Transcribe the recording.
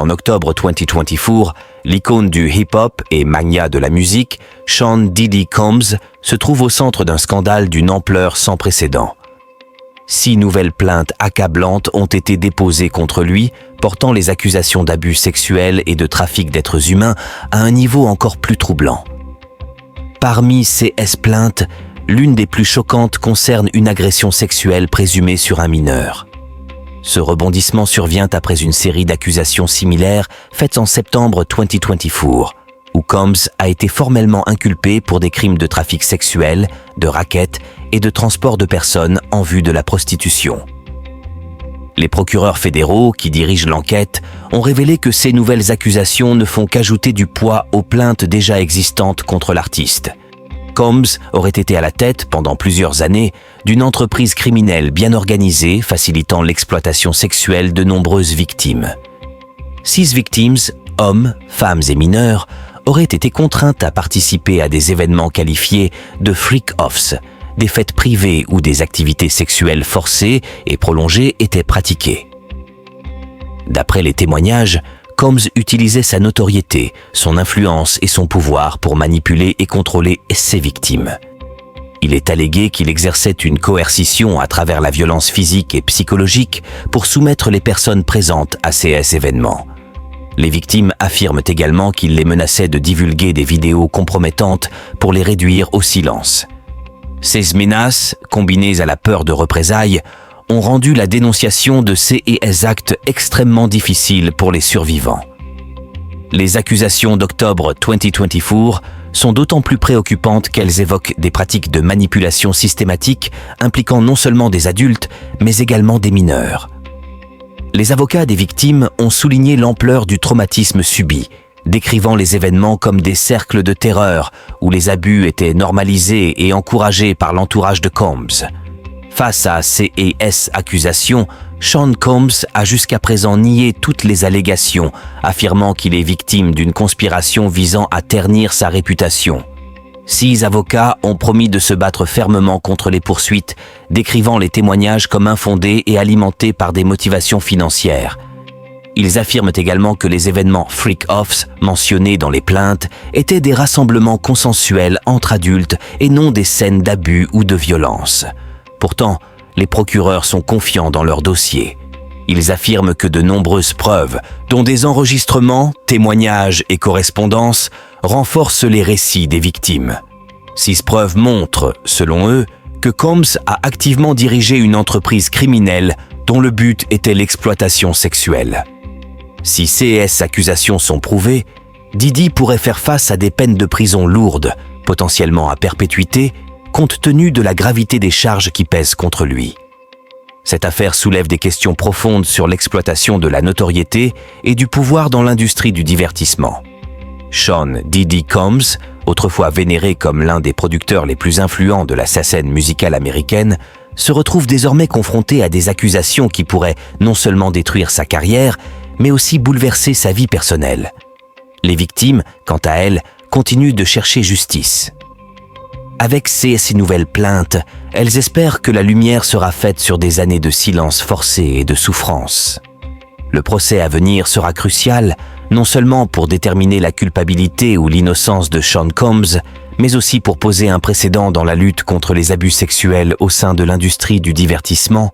En octobre 2024, l'icône du hip-hop et magnat de la musique, Sean Diddy Combs, se trouve au centre d'un scandale d'une ampleur sans précédent. 6 nouvelles plaintes accablantes ont été déposées contre lui, portant les accusations d'abus sexuels et de trafic d'êtres humains à un niveau encore plus troublant. Parmi ces plaintes, l'une des plus choquantes concerne une agression sexuelle présumée sur un mineur. Ce rebondissement survient après une série d'accusations similaires faites en septembre 2024, où Combs a été formellement inculpé pour des crimes de trafic sexuel, de racket et de transport de personnes en vue de la prostitution. Les procureurs fédéraux qui dirigent l'enquête ont révélé que ces nouvelles accusations ne font qu'ajouter du poids aux plaintes déjà existantes contre l'artiste. Combs aurait été à la tête, pendant plusieurs années, d'une entreprise criminelle bien organisée facilitant l'exploitation sexuelle de nombreuses victimes. 6 victimes, hommes, femmes et mineurs, auraient été contraintes à participer à des événements qualifiés de freak-offs, des fêtes privées où des activités sexuelles forcées et prolongées étaient pratiquées. D'après les témoignages, Combs utilisait sa notoriété, son influence et son pouvoir pour manipuler et contrôler ses victimes. Il est allégué qu'il exerçait une coercition à travers la violence physique et psychologique pour soumettre les personnes présentes à ces événements. Les victimes affirment également qu'il les menaçait de divulguer des vidéos compromettantes pour les réduire au silence. Ces menaces, combinées à la peur de représailles, ont rendu la dénonciation de ces actes extrêmement difficile pour les survivants. Les accusations d'octobre 2024 sont d'autant plus préoccupantes qu'elles évoquent des pratiques de manipulation systématique impliquant non seulement des adultes, mais également des mineurs. Les avocats des victimes ont souligné l'ampleur du traumatisme subi, décrivant les événements comme des cercles de terreur où les abus étaient normalisés et encouragés par l'entourage de Combs. Face à ces accusations, Sean Combs a jusqu'à présent nié toutes les allégations, affirmant qu'il est victime d'une conspiration visant à ternir sa réputation. 6 avocats ont promis de se battre fermement contre les poursuites, décrivant les témoignages comme infondés et alimentés par des motivations financières. Ils affirment également que les événements freak-offs mentionnés dans les plaintes étaient des rassemblements consensuels entre adultes et non des scènes d'abus ou de violence. Pourtant, les procureurs sont confiants dans leur dossier. Ils affirment que de nombreuses preuves, dont des enregistrements, témoignages et correspondances, renforcent les récits des victimes. 6 preuves montrent, selon eux, que Combs a activement dirigé une entreprise criminelle dont le but était l'exploitation sexuelle. Si ces accusations sont prouvées, Diddy pourrait faire face à des peines de prison lourdes, potentiellement à perpétuité, compte tenu de la gravité des charges qui pèsent contre lui. Cette affaire soulève des questions profondes sur l'exploitation de la notoriété et du pouvoir dans l'industrie du divertissement. Sean Diddy Combs, autrefois vénéré comme l'un des producteurs les plus influents de la scène musicale américaine, se retrouve désormais confronté à des accusations qui pourraient non seulement détruire sa carrière, mais aussi bouleverser sa vie personnelle. Les victimes, quant à elles, continuent de chercher justice. Avec ces nouvelles plaintes, elles espèrent que la lumière sera faite sur des années de silence forcé et de souffrance. Le procès à venir sera crucial, non seulement pour déterminer la culpabilité ou l'innocence de Sean Combs, mais aussi pour poser un précédent dans la lutte contre les abus sexuels au sein de l'industrie du divertissement,